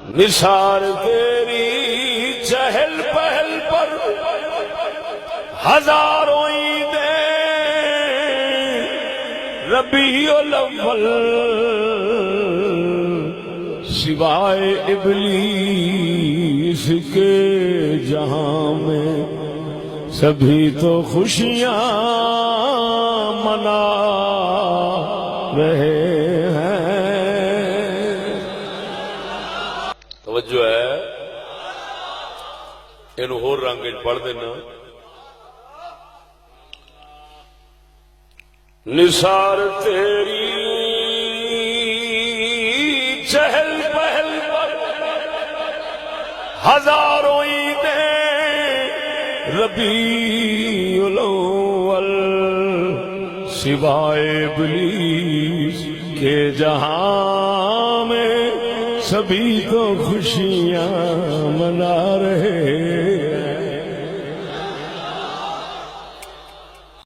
نثار تیری چہل پہل پر ہزاروں عیدیں ربیع الاول سوائے ابلیس کے جہاں میں سبھی تو خوشیاں منا رہے ہیں۔ توجہ ہے، اینو ہور رنگ پڑھ دینا۔ نثار تیری چہل پہل پر ہزاروں عیدیں ربیع الاول سوائے ابلیس کے جہاں میں سبھی کو خوشیاں منا رہے